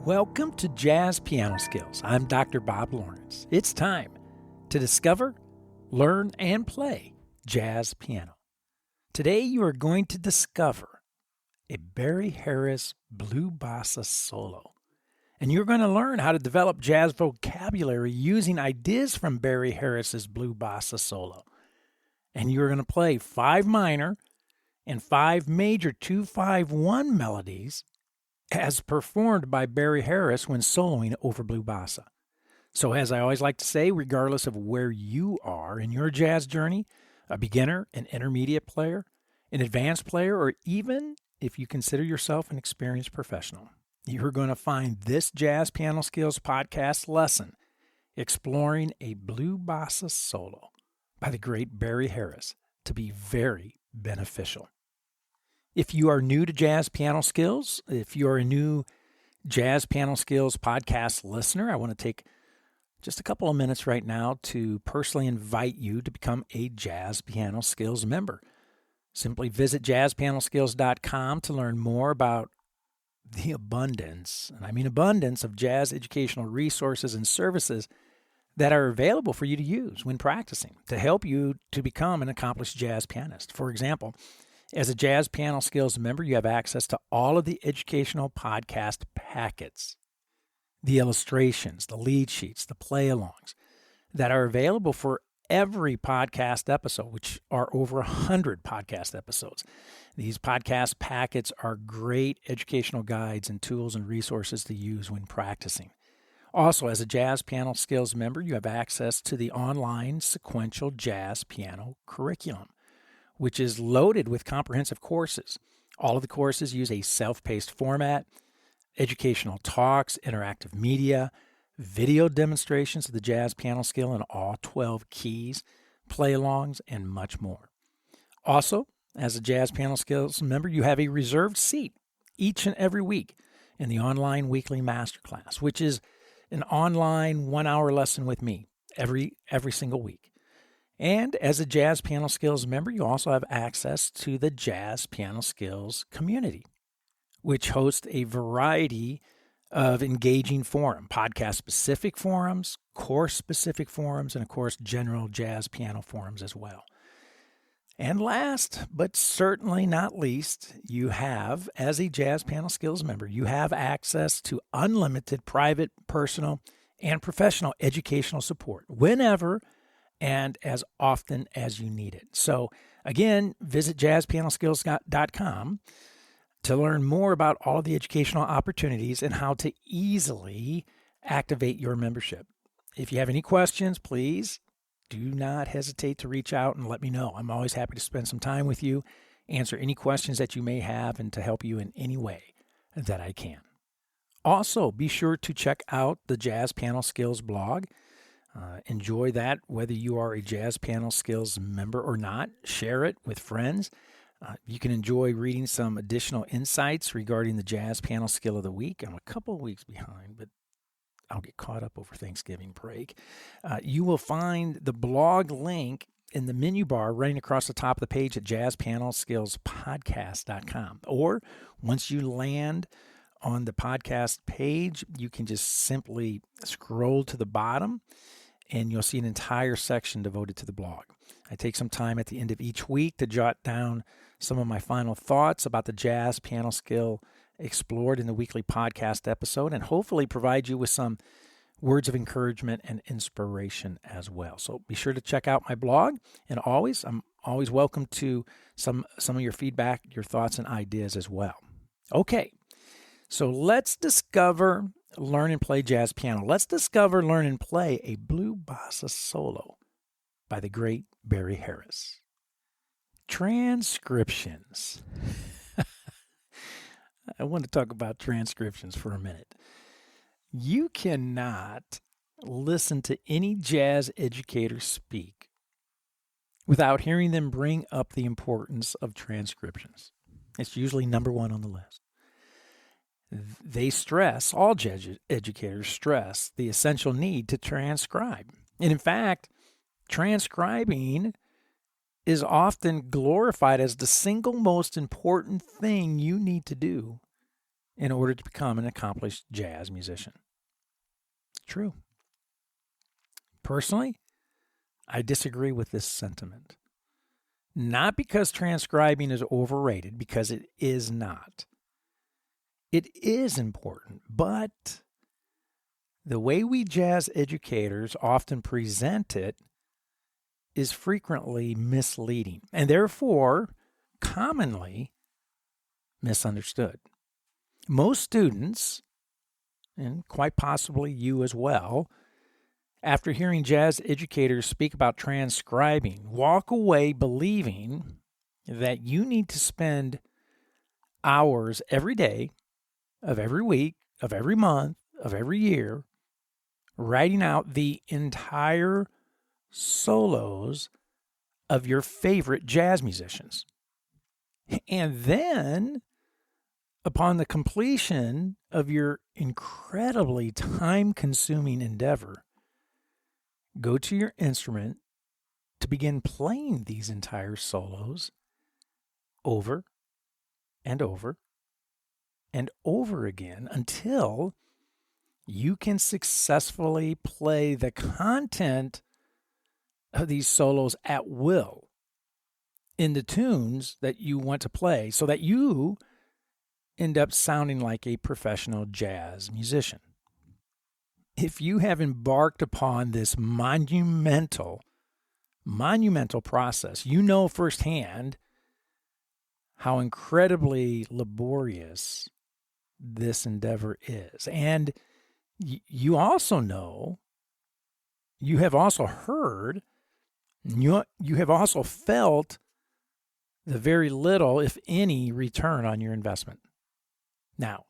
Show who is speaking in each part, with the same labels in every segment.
Speaker 1: Welcome to Jazz Piano Skills. I'm Dr. Bob Lawrence. It's time to discover, learn, and play jazz piano. Today you are going to discover a Barry Harris Blue Bossa solo. And you're going to learn how to develop jazz vocabulary using ideas from Barry Harris's Blue Bossa solo. And you're going to play 5 minor and 5 major 2-5-1 melodies as performed by Barry Harris when soloing over Blue Bossa. So as I always like to say, regardless of where you are in your jazz journey, a beginner, an intermediate player, an advanced player, or even if you consider yourself an experienced professional, you're going to find this Jazz Piano Skills podcast lesson exploring a Blue Bossa solo by the great Barry Harris to be very beneficial. If you are new to Jazz Piano Skills, if you're a new Jazz Piano Skills podcast listener, I want to take just a couple of minutes right now to personally invite you to become a Jazz Piano Skills member. Simply visit JazzPianoSkills.com to learn more about the abundance, and I mean abundance, of jazz educational resources and services that are available for you to use when practicing to help you to become an accomplished jazz pianist. For example, as a Jazz Piano Skills member, you have access to all of the educational podcast packets, the illustrations, the lead sheets, the play-alongs that are available for every podcast episode, which are over 100 podcast episodes. These podcast packets are great educational guides and tools and resources to use when practicing. Also, as a Jazz Piano Skills member, you have access to the online sequential jazz piano curriculum, which is loaded with comprehensive courses. All of the courses use a self-paced format, educational talks, interactive media, video demonstrations of the jazz piano skill in all 12 keys, play-alongs, and much more. Also, as a Jazz Piano Skills member, you have a reserved seat each and every week in the online weekly masterclass, which is an online 1-hour lesson with me every single week. And as a Jazz Piano Skills member, you also have access to the Jazz Piano Skills community, which hosts a variety of engaging forums, podcast-specific forums, course-specific forums, and of course, general jazz piano forums as well. And last, but certainly not least, you have, as a Jazz Piano Skills member, you have access to unlimited private, personal, and professional educational support whenever and as often as you need it. So again, visit JazzPianoSkills.com to learn more about all of the educational opportunities and how to easily activate your membership. If you have any questions, please do not hesitate to reach out and let me know. I'm always happy to spend some time with you, answer any questions that you may have, and to help you in any way that I can. Also, be sure to check out the Jazz Piano Skills blog. Enjoy that, whether you are a Jazz Piano Skills member or not. Share it with friends. You can enjoy reading some additional insights regarding the Jazz Piano Skill of the Week. I'm a couple of weeks behind, but I'll get caught up over Thanksgiving break. You will find the blog link in the menu bar running across the top of the page at JazzPianoSkillspodcast.com. Or once you land on the podcast page, you can just simply scroll to the bottom and you'll see an entire section devoted to the blog. I take some time at the end of each week to jot down some of my final thoughts about the jazz piano skill explored in the weekly podcast episode, and hopefully provide you with some words of encouragement and inspiration as well. So be sure to check out my blog, and I'm always welcome to some of your feedback, your thoughts, and ideas as well. Okay, so let's discover, learn, and play jazz piano. Let's discover, learn, and play a Blue Bossa solo by the great Barry Harris. Transcriptions. I want to talk about transcriptions for a minute. You cannot listen to any jazz educator speak without hearing them bring up the importance of transcriptions. It's usually number one on the list. They stress, all jazz educators stress, the essential need to transcribe. And in fact, transcribing is often glorified as the single most important thing you need to do in order to become an accomplished jazz musician. True. Personally, I disagree with this sentiment. Not because transcribing is overrated, because it is not. It is important, but the way we jazz educators often present it is frequently misleading and therefore commonly misunderstood. Most students, and quite possibly you as well, after hearing jazz educators speak about transcribing, walk away believing that you need to spend hours every day of every week, of every month, of every year, writing out the entire solos of your favorite jazz musicians. And then, upon the completion of your incredibly time-consuming endeavor, go to your instrument to begin playing these entire solos over and over and over again until you can successfully play the content of these solos at will in the tunes that you want to play so that you end up sounding like a professional jazz musician. If you have embarked upon this monumental process, you know firsthand how incredibly laborious this endeavor is. And you also know, you have also heard, you have also felt the very little, if any, return on your investment. Now,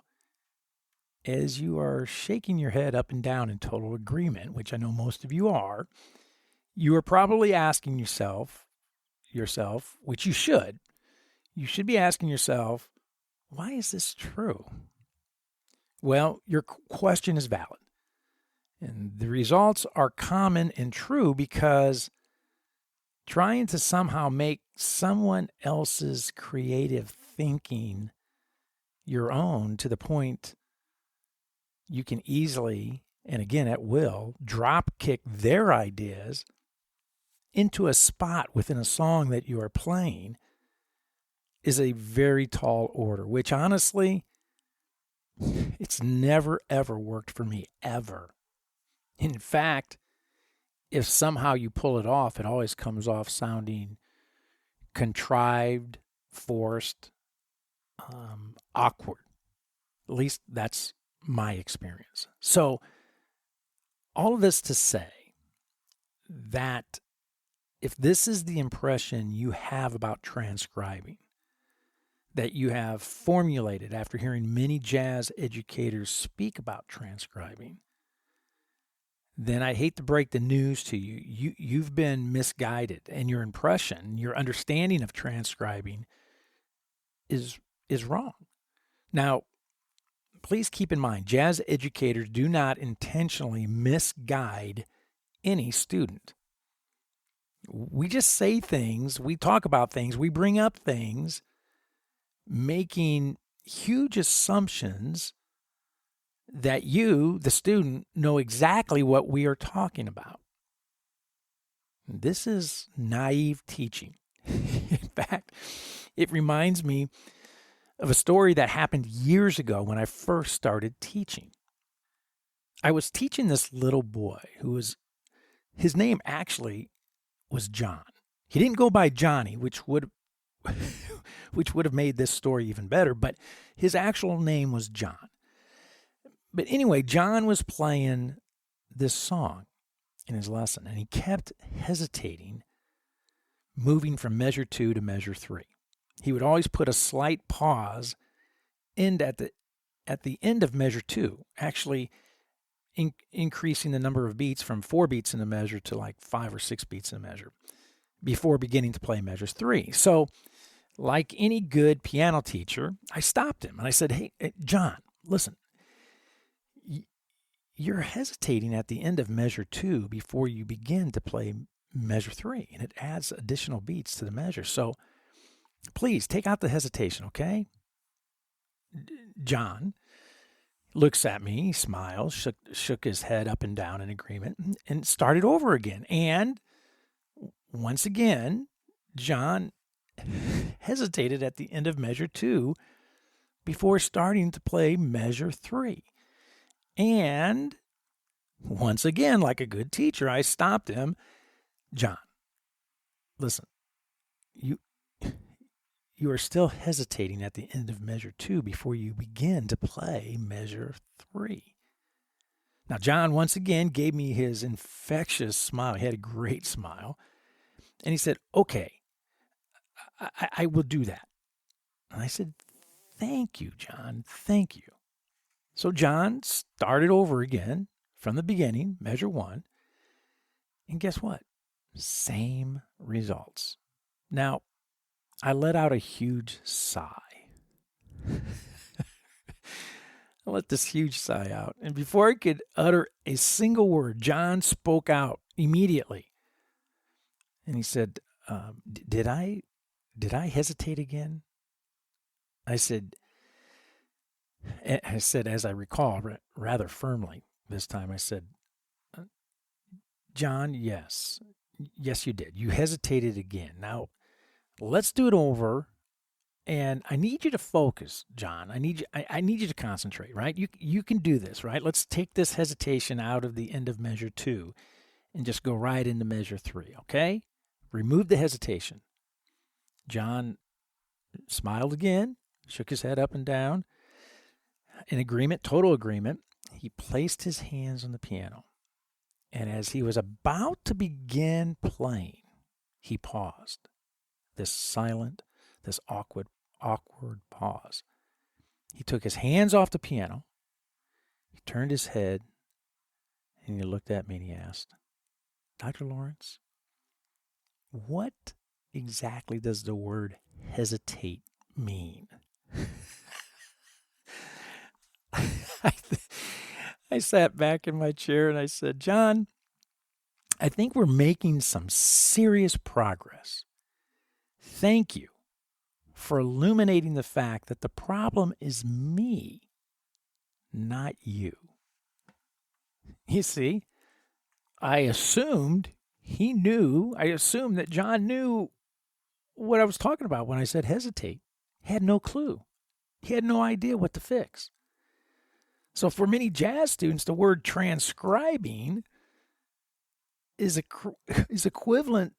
Speaker 1: as you are shaking your head up and down in total agreement, which I know most of you are probably asking yourself, which you should be asking yourself, why is this true? Well, your question is valid. And the results are common and true because trying to somehow make someone else's creative thinking your own to the point you can easily, and again at will, drop kick their ideas into a spot within a song that you are playing is a very tall order, which honestly, it's never ever worked for me, ever. In fact, if somehow you pull it off, it always comes off sounding contrived, forced, awkward. At least that's my experience. So all of this to say that if this is the impression you have about transcribing, that you have formulated after hearing many jazz educators speak about transcribing, then I hate to break the news to you. You've been misguided, and your impression, your understanding of transcribing is wrong. Now, please keep in mind, jazz educators do not intentionally misguide any student. We just say things, we talk about things, we bring up things, making huge assumptions that you, the student, know exactly what we are talking about. This is naive teaching. In fact, it reminds me of a story that happened years ago when I first started teaching. I was teaching this little boy his name actually was John. He didn't go by Johnny, which would have made this story even better, but his actual name was John. But anyway, John was playing this song in his lesson, and he kept hesitating, moving from measure 2 to measure 3. He would always put a slight pause at the end of measure 2, actually increasing the number of beats from 4 beats in a measure to like 5 or 6 beats in a measure before beginning to play measures 3. So, like any good piano teacher, I stopped him and I said, hey, John, listen, you're hesitating at the end of measure 2 before you begin to play measure 3, and it adds additional beats to the measure. So please take out the hesitation, okay? John, looks at me, he smiles, shook his head up and down in agreement, and started over again. And once again, John hesitated at the end of measure 2 before starting to play measure 3. And once again, like a good teacher, I stopped him. John, listen, you are still hesitating at the end of measure 2 before you begin to play measure 3. Now, John once again gave me his infectious smile. He had a great smile. And he said, okay, I will do that. And I said, thank you, John. Thank you. So John started over again from the beginning, measure 1. And guess what? Same results. Now, I let out a huge sigh. I let this huge sigh out. And before I could utter a single word, John spoke out immediately. And he said, did I hesitate again? I said, as I recall, rather firmly this time, I said, John, yes, you did. You hesitated again. Now, let's do it over. And I need you to focus, John. I need you to concentrate, right? You can do this, right? Let's take this hesitation out of the end of measure 2 and just go right into measure 3, okay? Remove the hesitation. John smiled again, shook his head up and down. In agreement, total agreement, he placed his hands on the piano. And as he was about to begin playing, he paused. This silent, this awkward pause. He took his hands off the piano. He turned his head, and he looked at me and he asked, Dr. Lawrence, what exactly does the word hesitate mean? I sat back in my chair and I said, John, I think we're making some serious progress. Thank you for illuminating the fact that the problem is me, not you. You see, I assumed that John knew what I was talking about when I said hesitate. He had no clue. He had no idea what to fix. So for many jazz students, the word transcribing is equivalent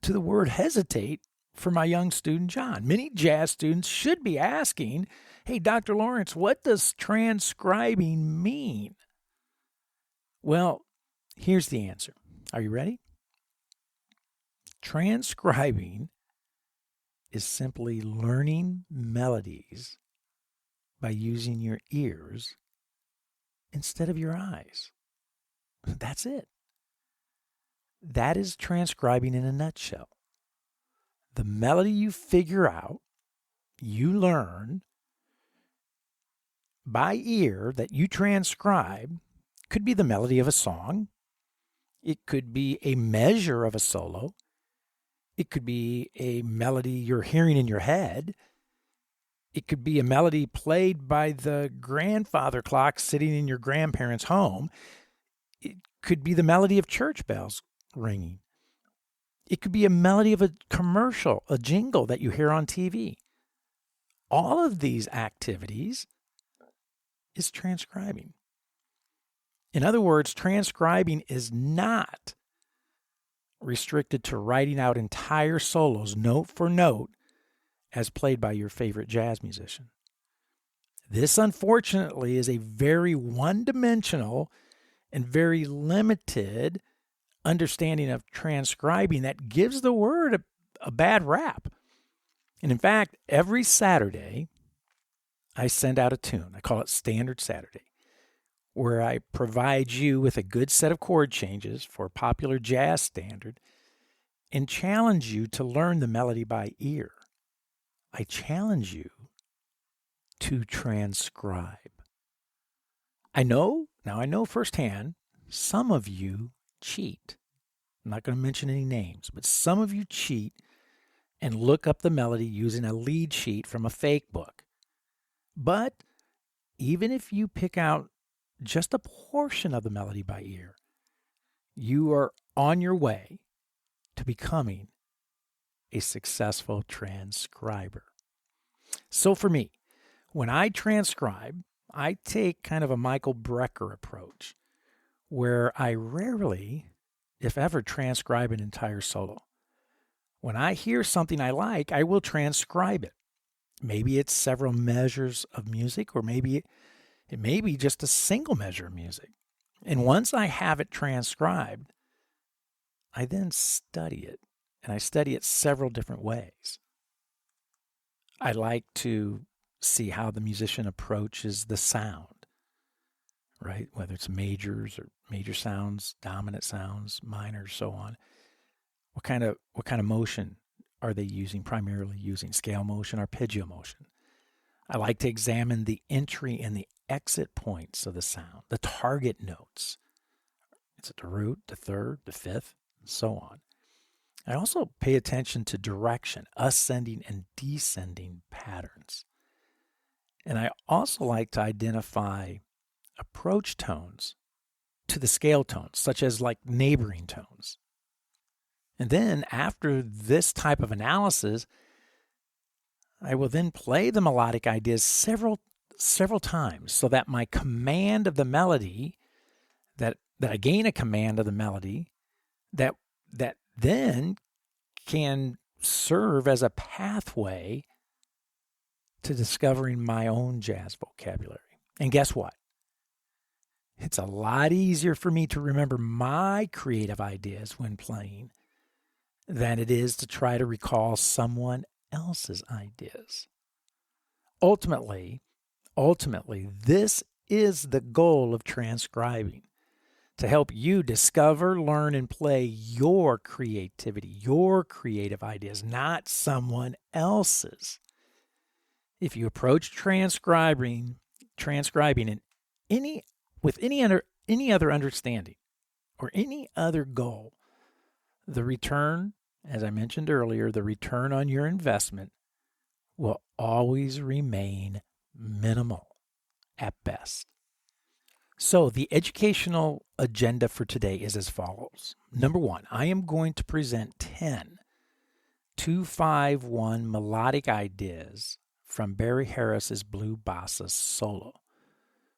Speaker 1: to the word hesitate for my young student, John. Many jazz students should be asking, hey, Dr. Lawrence, what does transcribing mean? Well, here's the answer. Are you ready? Transcribing is simply learning melodies by using your ears instead of your eyes. That's it. That is transcribing in a nutshell. The melody you figure out, you learn by ear that you transcribe, could be the melody of a song. It could be a measure of a solo. It could be a melody you're hearing in your head. It could be a melody played by the grandfather clock sitting in your grandparents' home. It could be the melody of church bells ringing. It could be a melody of a commercial, a jingle that you hear on TV. All of these activities is transcribing. In other words, transcribing is not restricted to writing out entire solos, note for note, as played by your favorite jazz musician. This, unfortunately, is a very one-dimensional and very limited understanding of transcribing that gives the word a bad rap. And in fact, every Saturday, I send out a tune. I call it Standard Saturday, where I provide you with a good set of chord changes for a popular jazz standard and challenge you to learn the melody by ear. I challenge you to transcribe. I know firsthand, some of you cheat. I'm not going to mention any names, but some of you cheat and look up the melody using a lead sheet from a fake book. But even if you pick out just a portion of the melody by ear, you are on your way to becoming a successful transcriber. So for me, when I transcribe, I take kind of a Michael Brecker approach, where I rarely, if ever, transcribe an entire solo. When I hear something I like, I will transcribe it. Maybe it's several measures of music, or maybe it may be just a single measure of music. And once I have it transcribed, I then study it, and I study it several different ways. I like to see how the musician approaches the sound, right? Whether it's majors or major sounds, dominant sounds, minors, so on. What kind of motion are they using? Primarily using scale motion, arpeggio motion. I like to examine the entry and the exit points of the sound, the target notes. Is it the root, the third, the fifth, and so on. I also pay attention to direction, ascending and descending patterns. And I also like to identify approach tones to the scale tones, such as like neighboring tones. And then after this type of analysis, I will then play the melodic ideas several times, so that my command of the melody, that I gain a command of the melody, that then can serve as a pathway to discovering my own jazz vocabulary. And guess what? It's a lot easier for me to remember my creative ideas when playing than it is to try to recall someone else's ideas. Ultimately, this is the goal of transcribing, to help you discover, learn, and play your creativity, your creative ideas, not someone else's. If you approach transcribing with any other understanding or any other goal, the return, as I mentioned earlier, the return on your investment will always remain minimal at best. So the educational agenda for today is as follows. Number 1, I am going to present 10 2-5-1 melodic ideas from Barry Harris's Blue Bossa solo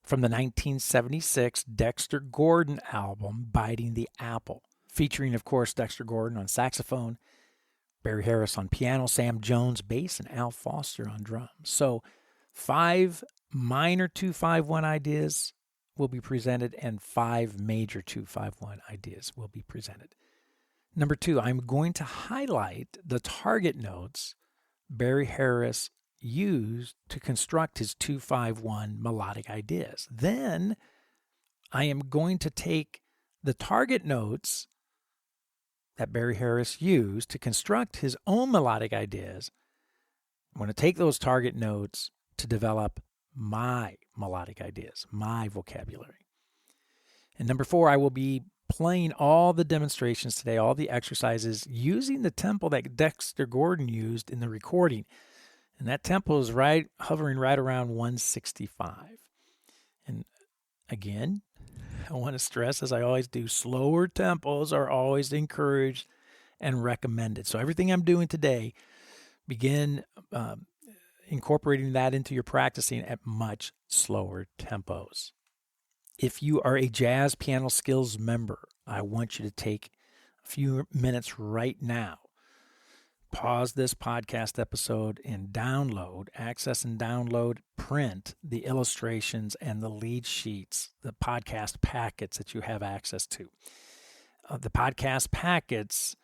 Speaker 1: from the 1976 Dexter Gordon album, Biting the Apple, featuring, of course, Dexter Gordon on saxophone, Barry Harris on piano, Sam Jones bass, and Al Foster on drums. So 5 minor 2-5-1 ideas will be presented, and 5 major 2-5-1 ideas will be presented. Number 2, I'm going to highlight the target notes Barry Harris used to construct his 2-5-1 melodic ideas. Then I am going to take the target notes that Barry Harris used to construct his own melodic ideas. I'm going to take those target notes to develop my melodic ideas, my vocabulary. And number 4, I will be playing all the demonstrations today, all the exercises, using the tempo that Dexter Gordon used in the recording. And that tempo is hovering right around 165. And again, I want to stress, as I always do, slower tempos are always encouraged and recommended. So everything I'm doing today, begin incorporating that into your practicing at much slower tempos. If you are a JazzPianoSkills member, I want you to take a few minutes right now. Pause this podcast episode and access and download, print the illustrations and the lead sheets, the podcast packets that you have access to. The podcast packets,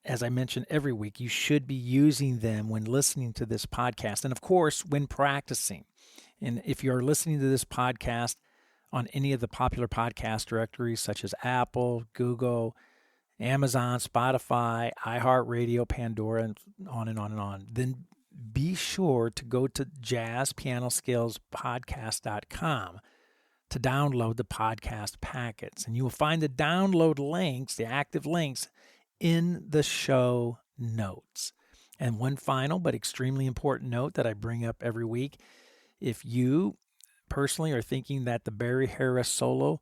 Speaker 1: as I mentioned every week, you should be using them when listening to this podcast, and of course, when practicing. And if you're listening to this podcast on any of the popular podcast directories such as Apple, Google, Amazon, Spotify, iHeartRadio, Pandora, and on and on and on, then be sure to go to JazzPianoSkillsPodcast.com to download the podcast packets. And you will find the download links, the active links, in the show notes. And one final but extremely important note that I bring up every week: if you personally are thinking that the Barry Harris solo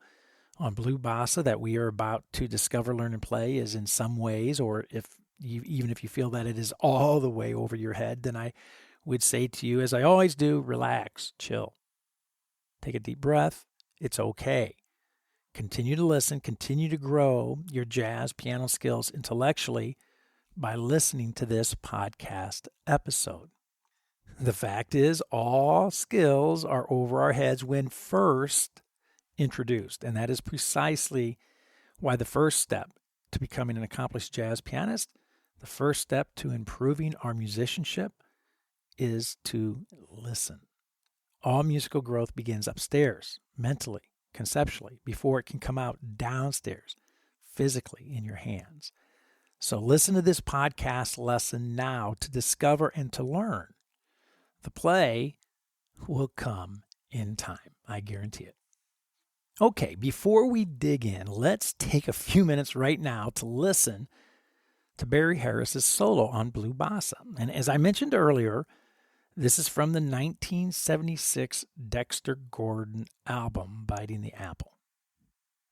Speaker 1: on Blue Bossa that we are about to discover, learn, and play is in some ways, or even if you feel that it is all the way over your head, then I would say to you, as I always do, relax, chill. Take a deep breath. It's okay. Continue to listen, continue to grow your jazz piano skills intellectually by listening to this podcast episode. The fact is, all skills are over our heads when first introduced, and that is precisely why the first step to becoming an accomplished jazz pianist, the first step to improving our musicianship, is to listen. All musical growth begins upstairs, mentally, conceptually, before it can come out downstairs, physically in your hands. So listen to this podcast lesson now to discover and to learn. The play will come in time. I guarantee it. Okay, before we dig in, let's take a few minutes right now to listen to Barry Harris's solo on Blue Bossa. And as I mentioned earlier, this is from the 1976 Dexter Gordon album, Biting the Apple.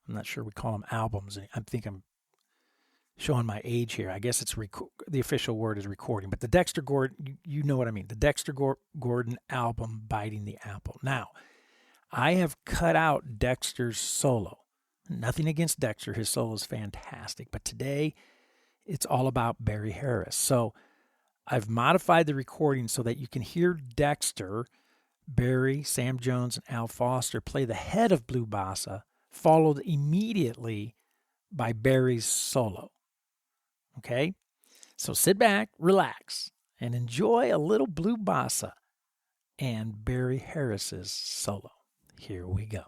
Speaker 1: I'm not sure we call them albums. I think I'm showing my age here. I guess it's the official word is recording. But the Dexter Gordon, you know what I mean. The Dexter Gordon album, Biting the Apple. Now, I have cut out Dexter's solo. Nothing against Dexter. His solo is fantastic. But today, it's all about Barry Harris. So I've modified the recording so that you can hear Dexter, Barry, Sam Jones, and Al Foster play the head of Blue Bossa, followed immediately by Barry's solo. Okay? So sit back, relax, and enjoy a little Blue Bossa and Barry Harris's solo. Here we go.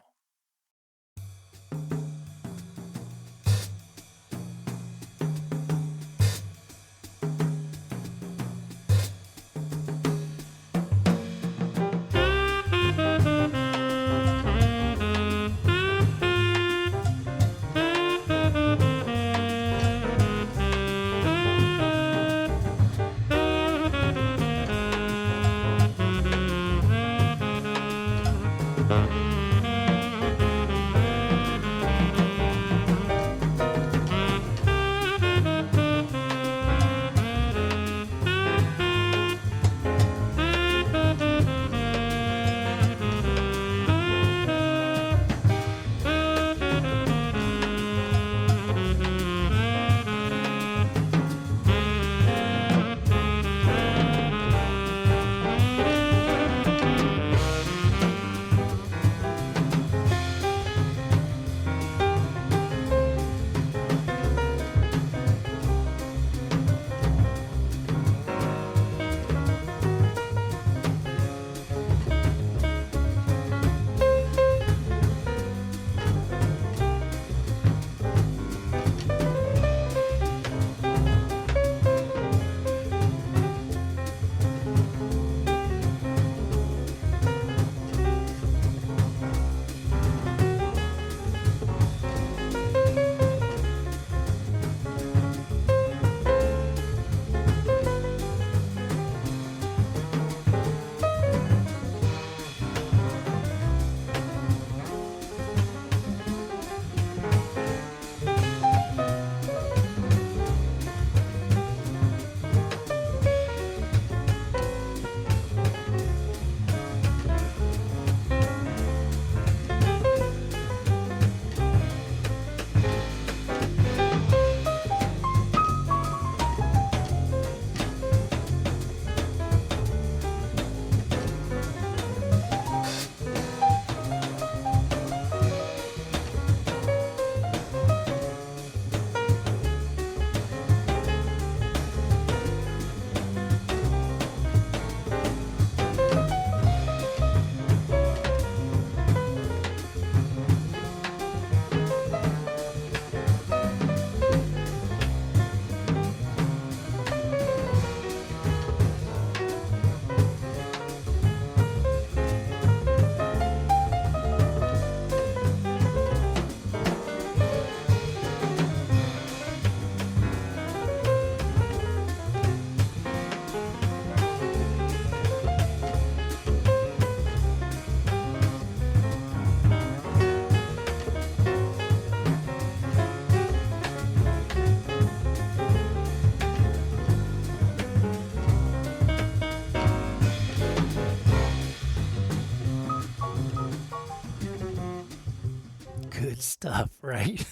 Speaker 1: good stuff, right?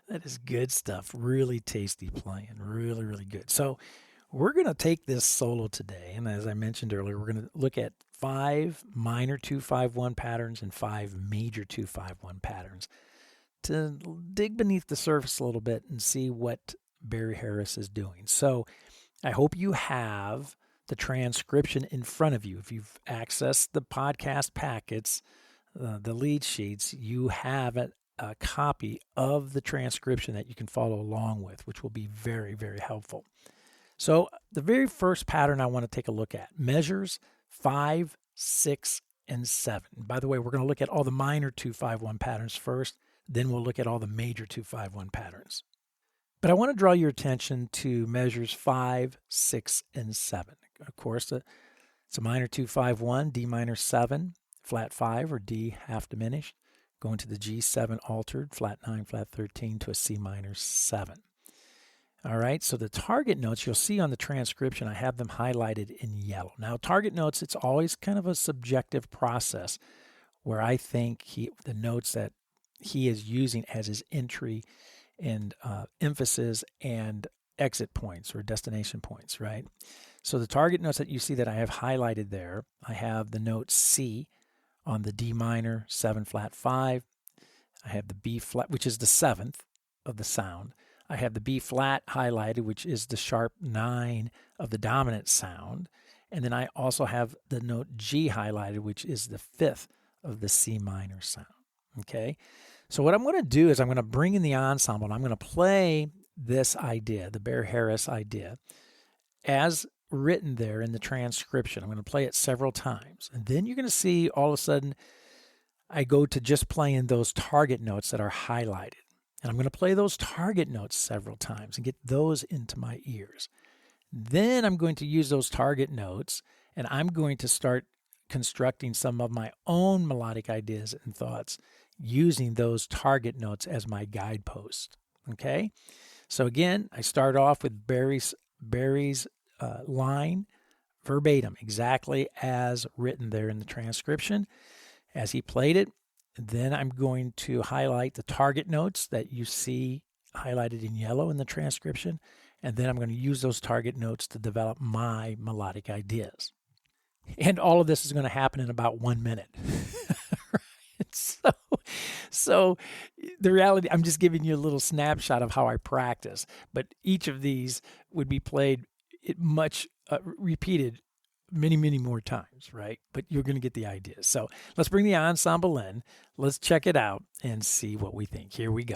Speaker 1: That is good stuff. Really tasty playing. Really, really good. So we're going to take this solo today. And as I mentioned earlier, we're going to look at 5 minor 2-5-1 patterns and 5 major 2-5-1 patterns to dig beneath the surface a little bit and see what Barry Harris is doing. So I hope you have the transcription in front of you. If you've accessed the podcast packets, the lead sheets, you have a copy of the transcription that you can follow along with, which will be very, very helpful. So the very first pattern I want to take a look at, measures 5, 6, and 7. By the way, we're going to look at all the minor 2-5-1 patterns first, then we'll look at all the major 2-5-1 patterns. But I want to draw your attention to measures 5, 6, and 7. Of course, it's a minor 2-5-1, D minor 7, flat 5 or D half diminished, going to the G7 altered, flat 9, flat 13 to a C minor 7. All right, so the target notes you'll see on the transcription, I have them highlighted in yellow. Now, target notes, it's always kind of a subjective process where I think the notes that he is using as his entry and emphasis and exit points or destination points, right? So the target notes that you see that I have highlighted there, I have the note C on the D minor 7 flat 5. I have the B flat, which is the 7th of the sound. I have the B flat highlighted, which is the sharp 9 of the dominant sound. And then I also have the note G highlighted, which is the 5th of the C minor sound. Okay? So what I'm going to do is I'm going to bring in the ensemble and I'm going to play this idea, the Barry Harris idea, as written there in the transcription. I'm going to play it several times. And then you're going to see all of a sudden I go to just playing those target notes that are highlighted. And I'm going to play those target notes several times and get those into my ears. Then I'm going to use those target notes and I'm going to start constructing some of my own melodic ideas and thoughts using those target notes as my guidepost. Okay? So again, I start off with Barry's line verbatim, exactly as written there in the transcription as he played it. Then I'm going to highlight the target notes that you see highlighted in yellow in the transcription, and then I'm going to use those target notes to develop my melodic ideas. And all of this is going to happen in about 1 minute. So the reality, I'm just giving you a little snapshot of how I practice, but each of these would be played repeated many, many more times, right? But you're going to get the idea. So let's bring the ensemble in. Let's check it out and see what we think. Here we go.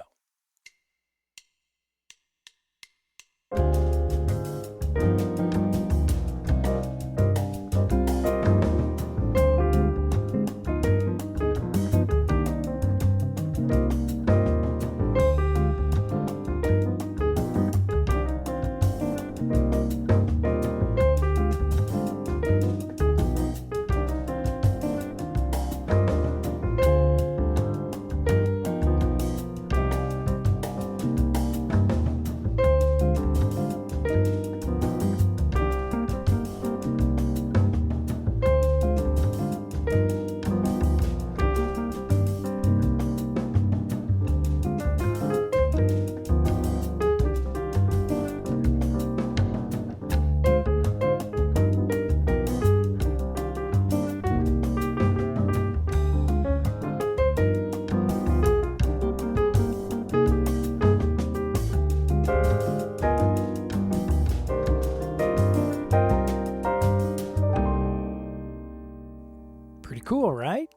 Speaker 1: Cool, right?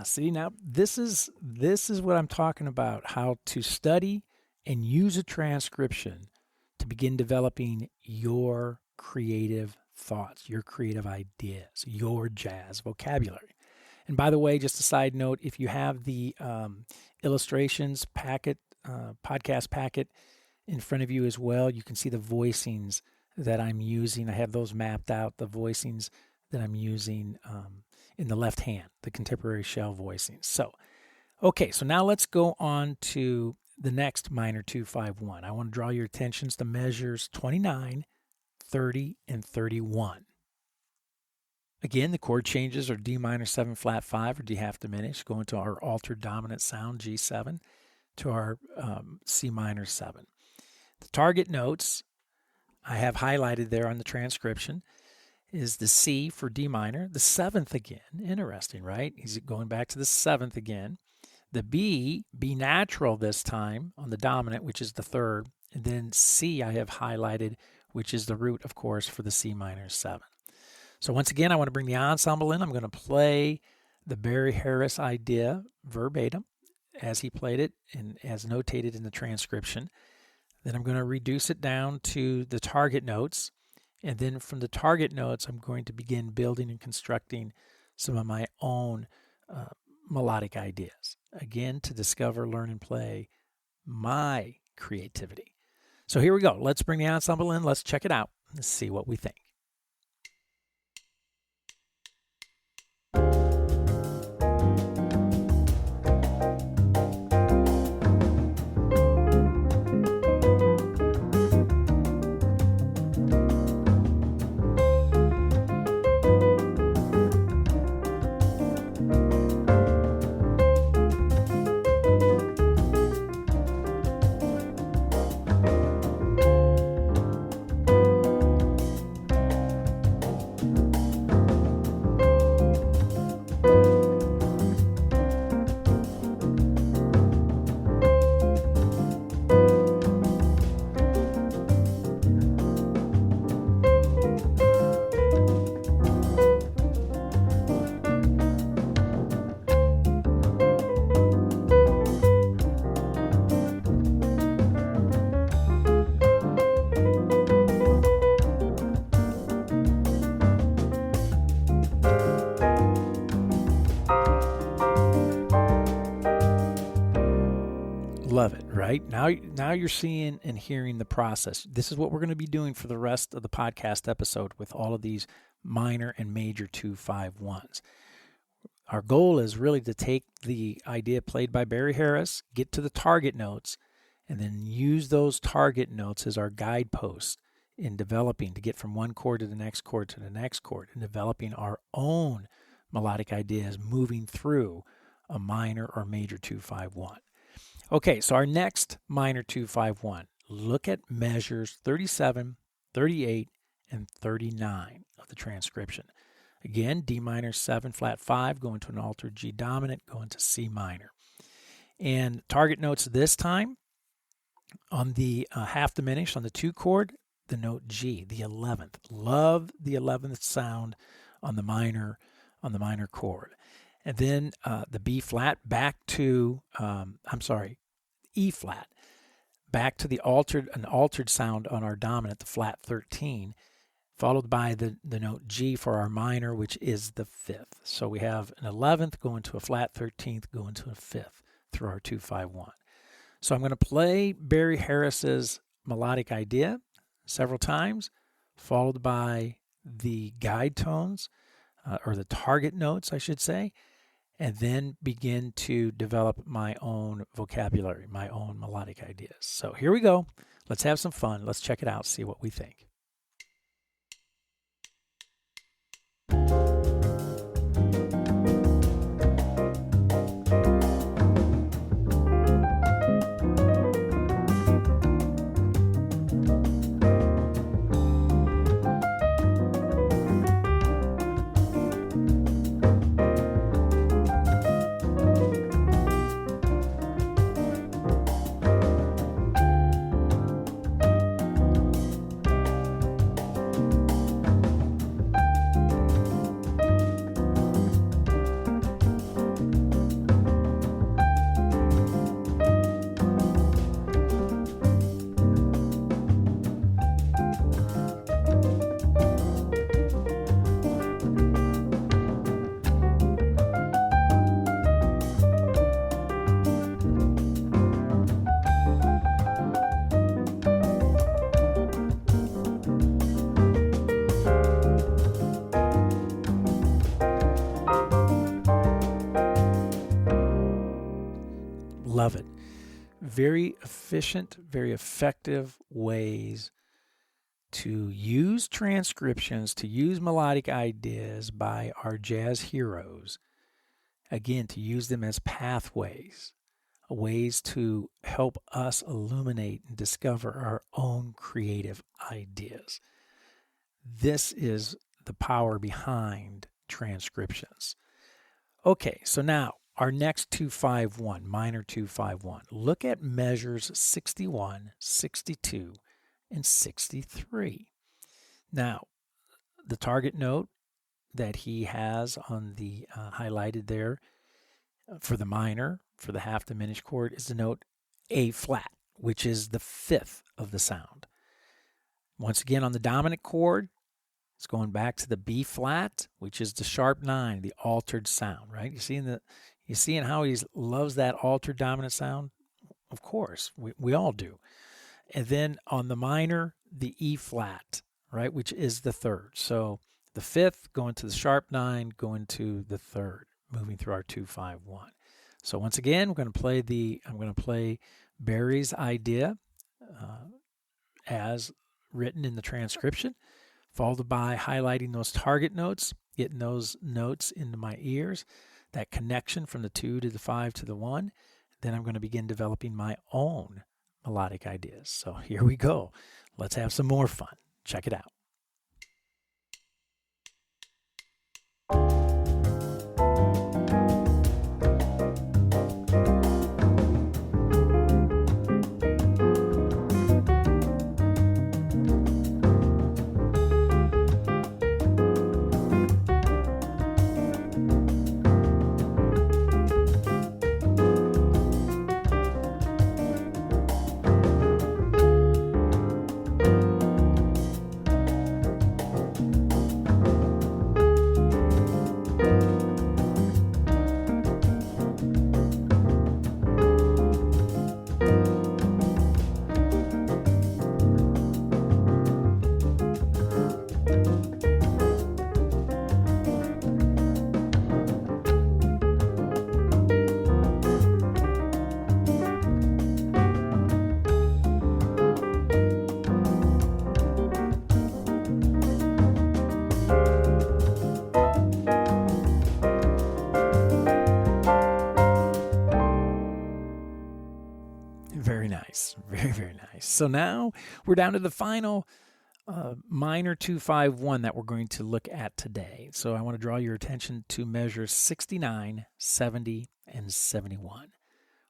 Speaker 1: See, now this is what I'm talking about, how to study and use a transcription to begin developing your creative thoughts, your creative ideas, your jazz vocabulary. And by the way, just a side note, if you have the illustrations packet, podcast packet in front of you as well, you can see the voicings that I'm using. I have those mapped out, the voicings that I'm using in the left hand, the contemporary shell voicings. So now let's go on to the next minor 2-5-1. I want to draw your attentions to measures 29, 30, and 31. Again, the chord changes are D minor 7 flat 5 or D half diminished, going to our altered dominant sound G7 to our C minor 7. The target notes I have highlighted there on the transcription is the C for D minor, the 7th again. Interesting, right? He's going back to the 7th again. The B natural this time on the dominant, which is the 3rd, and then C I have highlighted, which is the root, of course, for the C minor 7. So once again, I want to bring the ensemble in. I'm going to play the Barry Harris idea verbatim as he played it and as notated in the transcription. Then I'm going to reduce it down to the target notes. And then from the target notes, I'm going to begin building and constructing some of my own melodic ideas. Again, to discover, learn, and play my creativity. So here we go. Let's bring the ensemble in. Let's check it out. Let's see what we think. Love it, right? Now you're seeing and hearing the process. This is what we're going to be doing for the rest of the podcast episode with all of these minor and major 2-5-1s. Our goal is really to take the idea played by Barry Harris, get to the target notes, and then use those target notes as our guideposts in developing to get from one chord to the next chord to the next chord and developing our own melodic ideas moving through a minor or major 2-5-1. Okay, so our next minor 2-5-1, look at measures 37, 38, and 39 of the transcription. Again, D minor 7 flat 5 going to an altered G dominant, going to C minor. And target notes this time on the half diminished on the 2 chord, the note G, the 11th. Love the 11th sound on the minor chord. And then the B flat back to E flat, back to an altered sound on our dominant, the flat 13, followed by the note G for our minor, which is the 5th. So we have an 11th going to a flat 13th, going to a 5th through our 2-5-1. So I'm going to play Barry Harris's melodic idea several times, followed by the guide tones, or the target notes, I should say, and then begin to develop my own vocabulary, my own melodic ideas. So here we go. Let's have some fun. Let's check it out, see what we think. Love it. Very efficient, very effective ways to use transcriptions, to use melodic ideas by our jazz heroes, again, to use them as pathways, ways to help us illuminate and discover our own creative ideas. This is the power behind transcriptions. Okay, so now our next 2-5-1, minor 2-5-1. Look at measures 61, 62, and 63. Now, the target note that he has on the highlighted there for the minor, for the half diminished chord, is the note A flat, which is the fifth of the sound. Once again, on the dominant chord, it's going back to the B flat, which is the sharp 9, the altered sound, right? You seeing how he loves that altered dominant sound? Of course, we all do. And then on the minor, the E flat, right, which is the third. So the fifth going to the sharp 9, going to the third, moving through our 2-5-1. So once again, I'm going to play Barry's idea as written in the transcription, followed by highlighting those target notes, getting those notes into my ears, that connection from the 2 to the 5 to the 1. Then I'm going to begin developing my own melodic ideas. So here we go. Let's have some more fun. Check it out. Very nice. Very, very nice. So now we're down to the final minor 2-5-1 that we're going to look at today. So I want to draw your attention to measures 69, 70, and 71.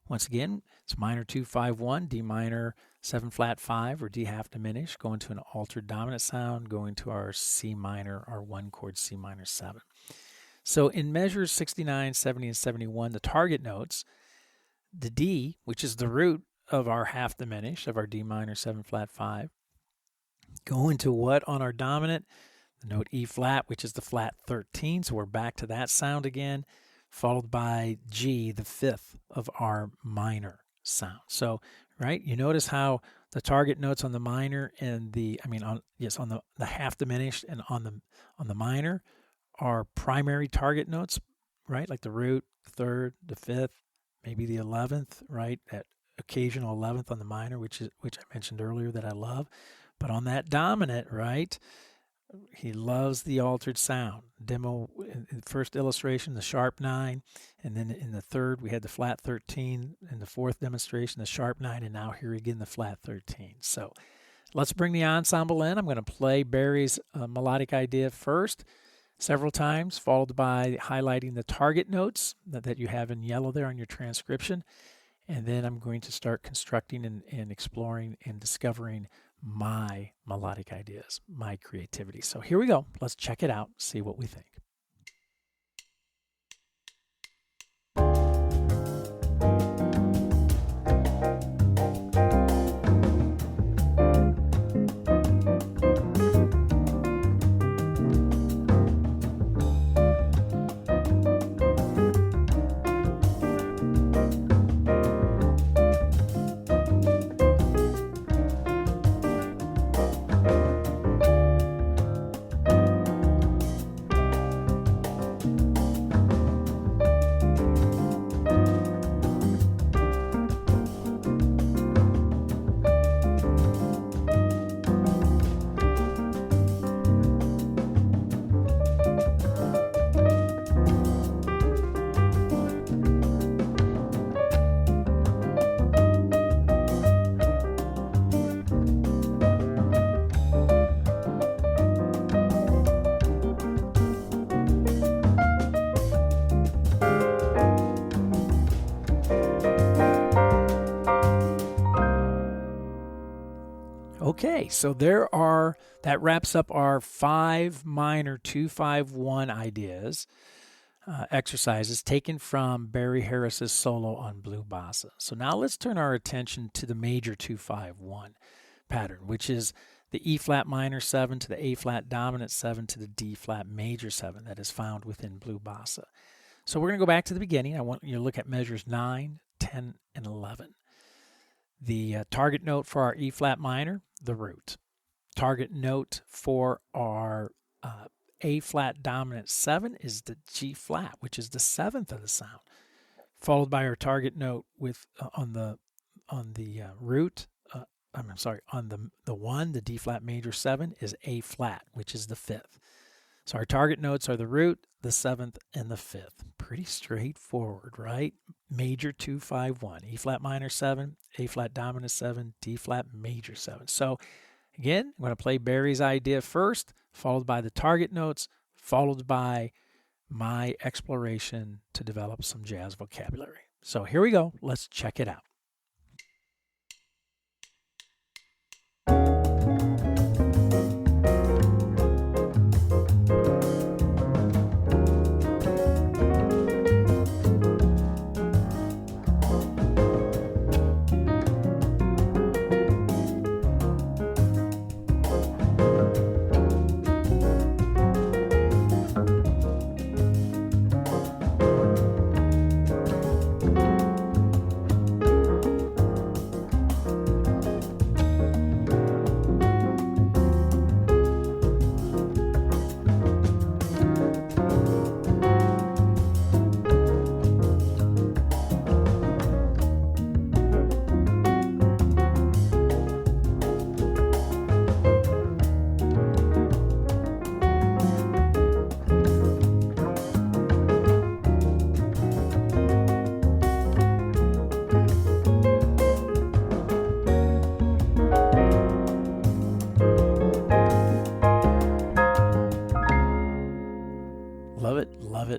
Speaker 1: Once again, it's minor 2-5-1, D minor 7 flat 5 or D half diminished, going to an altered dominant sound, going to our C minor, our 1 chord C minor 7. So in measures 69, 70, and 71, the target notes, the D, which is the root of our half diminished, of our D minor 7 flat 5, go into what on our dominant? The note E flat, which is the flat 13. So we're back to that sound again, followed by G, the fifth of our minor sound. So, right, you notice how the target notes on the minor and on the half diminished and on the minor are primary target notes, right? Like the root, the third, the fifth, maybe the 11th, right? That occasional 11th on the minor, which I mentioned earlier that I love. But on that dominant, right, he loves the altered sound. Demo, in the first illustration, the sharp 9, and then in the third, we had the flat 13. In the fourth demonstration, the sharp 9, and now here again, the flat 13. So let's bring the ensemble in. I'm going to play Barry's melodic idea first several times, followed by highlighting the target notes that you have in yellow there on your transcription. And then I'm going to start constructing and exploring and discovering my melodic ideas, my creativity. So here we go. Let's check it out, see what we think. Okay, so that wraps up our 5 minor 2-5-1 ideas, exercises taken from Barry Harris's solo on Blue Bossa. So now let's turn our attention to the major 2-5-1 pattern, which is the E flat minor 7 to the A flat dominant 7 to the D flat major 7 that is found within Blue Bossa. So we're going to go back to the beginning. I want you to look at measures 9, 10, and 11. The target note for our E flat minor, the root. Target note for our A flat dominant 7 is the G flat, which is the 7th of the sound, followed by our target note with on the root. On the 1, the D flat major 7 is A flat, which is the 5th. So our target notes are the root, the 7th, and the 5th. Pretty straightforward, right? Major 2-5-1, E flat minor 7, A flat dominant 7, D flat major 7. So again, I'm going to play Barry's idea first, followed by the target notes, followed by my exploration to develop some jazz vocabulary. So here we go. Let's check it out.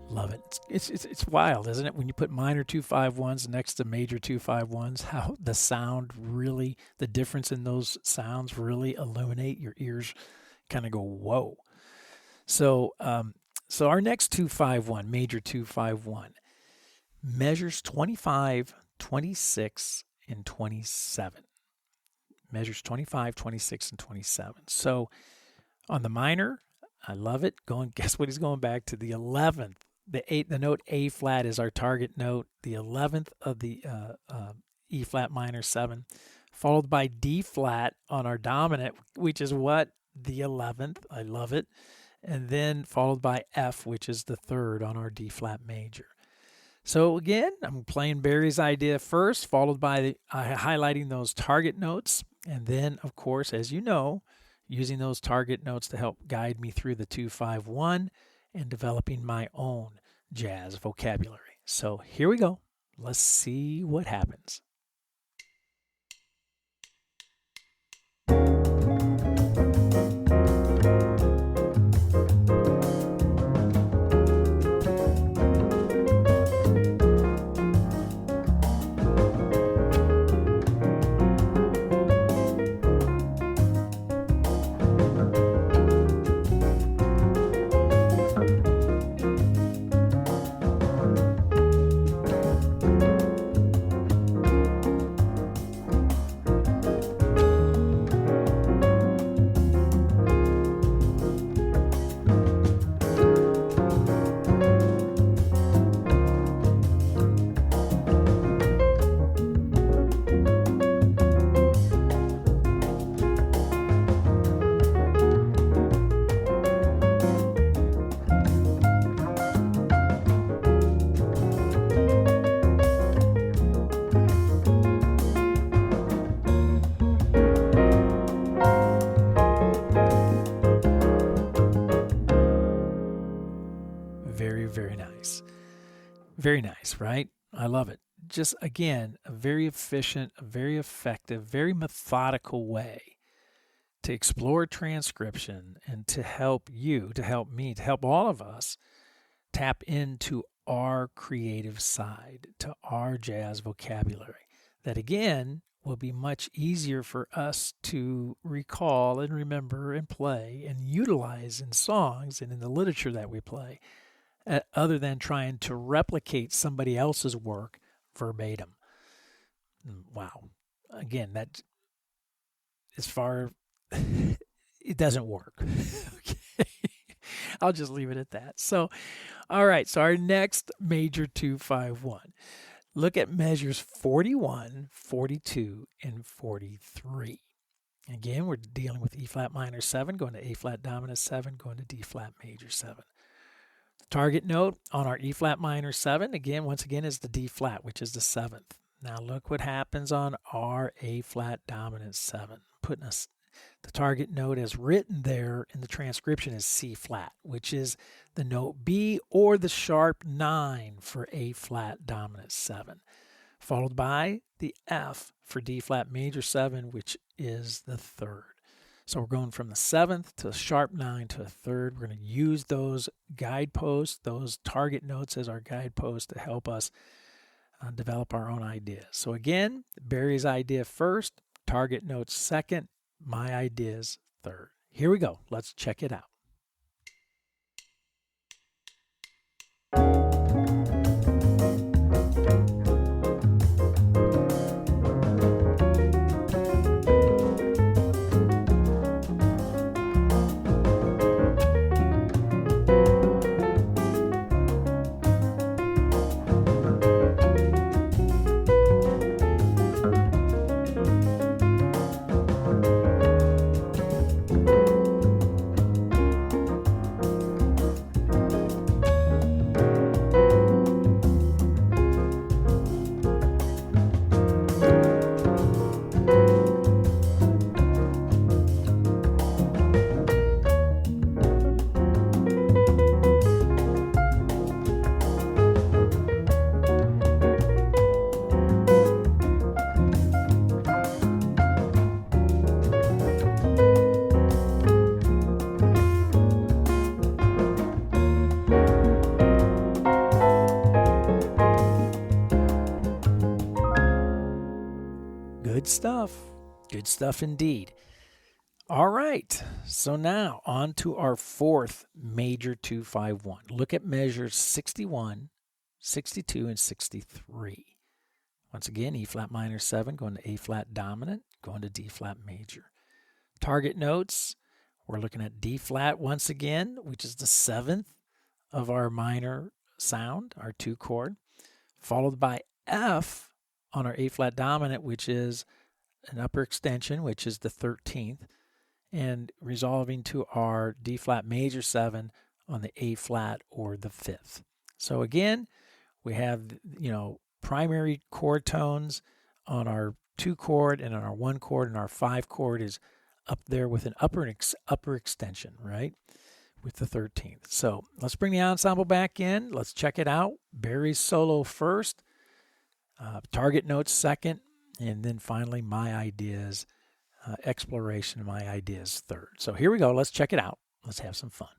Speaker 1: Love it. It's wild, isn't it? When you put minor 2-5-1s next to major 2-5-1s, how the sound really, the difference in those sounds really illuminate your ears, kind of go, whoa. So our next 2-5-1, major 2-5-1, measures 25, 26, and 27. Measures 25, 26, and 27. So on the minor, I love it. Guess what he's going back to? The 11th. The note A flat is our target note. The 11th of the E flat minor 7, followed by D flat on our dominant, which is what? The 11th. I love it. And then followed by F, which is the 3rd on our D flat major. So again, I'm playing Barry's idea first, followed by highlighting those target notes. And then, of course, as you know, using those target notes to help guide me through the 2-5-1 and developing my own jazz vocabulary. So here we go. Let's see what happens. Very nice. Very nice, right? I love it. Just, again, a very efficient, a very effective, very methodical way to explore transcription and to help you, to help me, to help all of us tap into our creative side, to our jazz vocabulary that, again, will be much easier for us to recall and remember and play and utilize in songs and in the literature that we play, other than trying to replicate somebody else's work verbatim. Wow. Again, that as far it doesn't work. Okay. I'll just leave it at that. So, all right. So our next major 2-5-1. Look at measures 41, 42, and 43. Again, we're dealing with E flat minor 7, going to A flat dominant 7, going to D flat major 7. Target note on our E flat minor 7, once again, is the D flat, which is the 7th. Now look what happens on our A flat dominant 7. Putting us the target note as written there in the transcription is C flat, which is the note B or the sharp 9 for A flat dominant 7, followed by the F for D flat major 7, which is the 3rd. So we're going from the 7th to the sharp 9 to a 3rd. We're going to use those guideposts, those target notes as our guideposts to help us develop our own ideas. So again, Barry's idea first, target notes second, my ideas third. Here we go. Let's check it out. Good stuff. Good stuff indeed. All right. So now on to our fourth major 2-5-1. Look at measures 61, 62, and 63. Once again, E flat minor 7, going to A flat dominant, going to D flat major. Target notes, we're looking at D flat once again, which is the 7th of our minor sound, our 2 chord, followed by F on our A flat dominant, which is an upper extension, which is the 13th, and resolving to our D flat major 7 on the A flat or the 5th. So again, we have, primary chord tones on our 2 chord, and on our 1 chord, and our 5 chord is up there with an upper extension, right, with the 13th. So let's bring the ensemble back in. Let's check it out. Barry's solo first, target notes second, and then finally my ideas, exploration of my ideas third. So here we go. Let's check it out. Let's have some fun.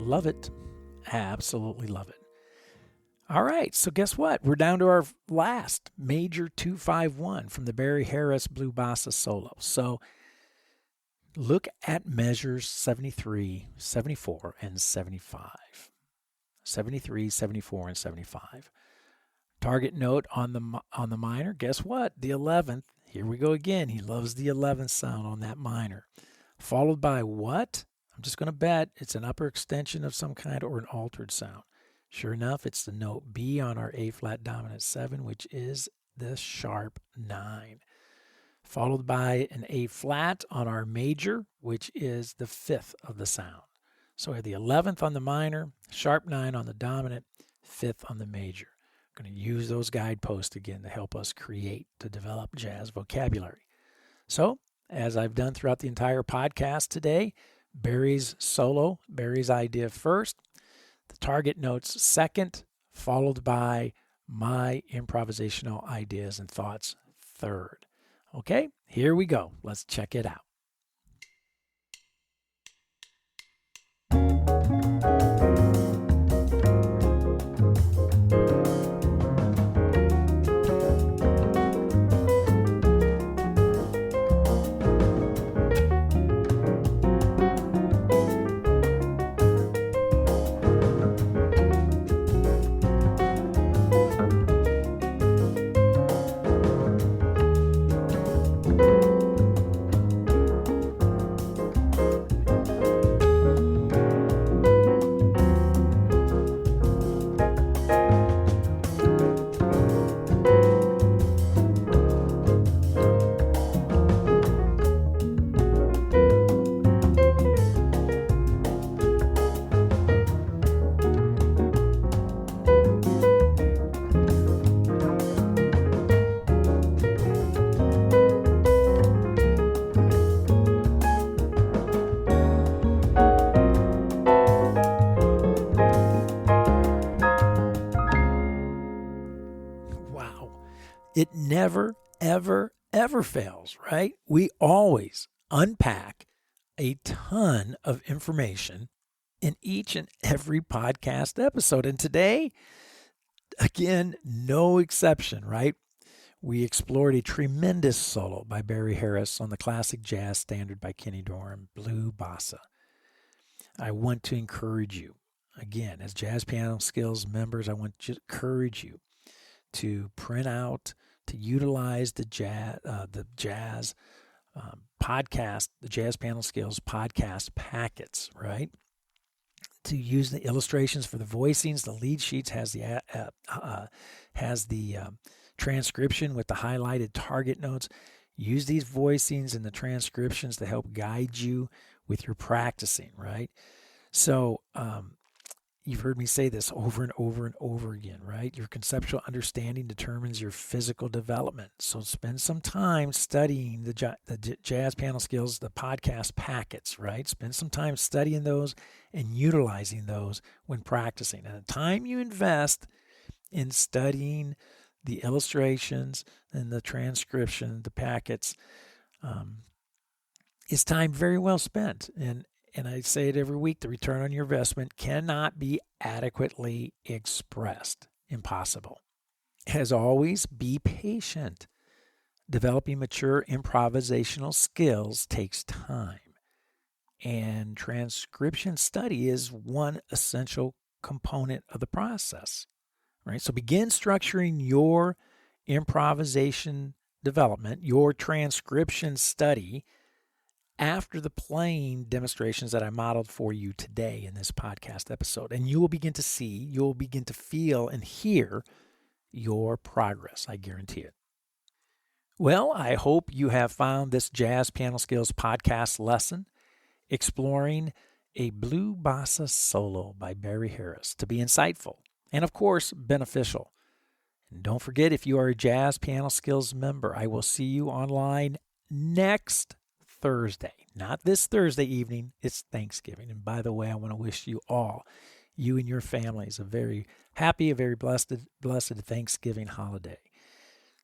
Speaker 1: Love it. Absolutely love it. All right, so guess what? We're down to our last major 2-5-1 from the Barry Harris Blue Bossa solo. So Look at measures 73, 74, and 75. 73, 74, and 75. Target note on the minor, guess what? The 11th. Here we go again. He loves the 11th sound on that minor. Followed by what? I'm just going to bet it's an upper extension of some kind or an altered sound. Sure enough, it's the note B on our A flat dominant 7, which is the sharp 9. Followed by an A flat on our major, which is the 5th of the sound. So we have the 11th on the minor, sharp 9 on the dominant, 5th on the major. I'm going to use those guideposts again to help us to develop jazz vocabulary. So, as I've done throughout the entire podcast today, Barry's solo, Barry's idea first, the target notes second, followed by my improvisational ideas and thoughts third. Okay, here we go. Let's check it out. It never, ever, ever fails, right? We always unpack a ton of information in each and every podcast episode. And today, again, no exception, right? We explored a tremendous solo by Barry Harris on the classic jazz standard by Kenny Dorham, Blue Bossa. I want to encourage you, again, as Jazz Piano Skills members, I want to encourage you to print out, to utilize the jazz podcast, the Jazz Piano Skills podcast packets, right? To use the illustrations for the voicings, the lead sheets has the transcription with the highlighted target notes. Use these voicings and the transcriptions to help guide you with your practicing, right? So, you've heard me say this over and over and over again, right? Your conceptual understanding determines your physical development. So spend some time studying the Jazz Piano Skills, the podcast packets, right? Spend some time studying those and utilizing those when practicing. And the time you invest in studying the illustrations and the transcription, the packets, is time very well spent. And I say it every week, the return on your investment cannot be adequately expressed. Impossible. As always, be patient. Developing mature improvisational skills takes time. And transcription study is one essential component of the process. Right? So begin structuring your improvisation development, your transcription study, after the playing demonstrations that I modeled for you today in this podcast episode. And you will begin to see, you'll begin to feel and hear your progress. I guarantee it. Well, I hope you have found this Jazz Piano Skills podcast lesson exploring a Blue Bossa solo by Barry Harris to be insightful and, of course, beneficial. And don't forget, if you are a Jazz Piano Skills member, I will see you online next Thursday. Not this Thursday evening. It's Thanksgiving. And by the way, I want to wish you all, you and your families, a very happy, a very blessed Thanksgiving holiday.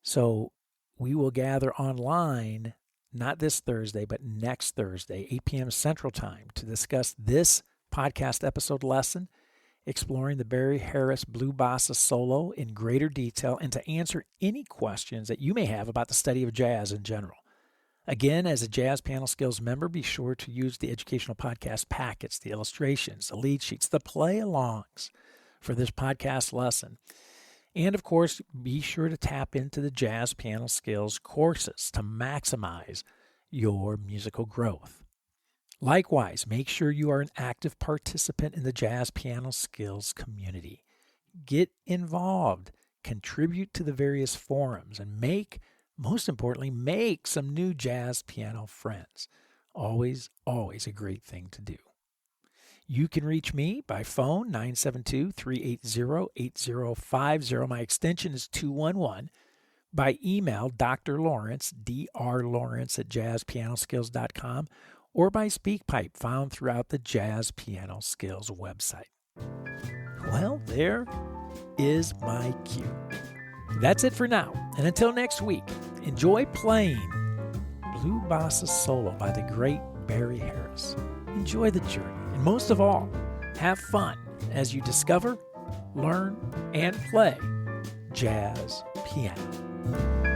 Speaker 1: So we will gather online, not this Thursday, but next Thursday, 8 p.m. Central Time, to discuss this podcast episode lesson, exploring the Barry Harris Blue Bossa solo in greater detail, and to answer any questions that you may have about the study of jazz in general. Again, as a Jazz Piano Skills member, be sure to use the educational podcast packets, the illustrations, the lead sheets, the play-alongs for this podcast lesson. And of course, be sure to tap into the Jazz Piano Skills courses to maximize your musical growth. Likewise, make sure you are an active participant in the Jazz Piano Skills community. Get involved, contribute to the various forums, and most importantly, make some new jazz piano friends. Always, always a great thing to do. You can reach me by phone, 972-380-8050. My extension is 211. By email, Dr. Lawrence, drlawrence@jazzpianoskills.com, or by SpeakPipe, found throughout the Jazz Piano Skills website. Well, there is my cue. That's it for now, and until next week, enjoy playing Blue Bossa Solo by the great Barry Harris. Enjoy the journey, and most of all, have fun as you discover, learn, and play jazz piano.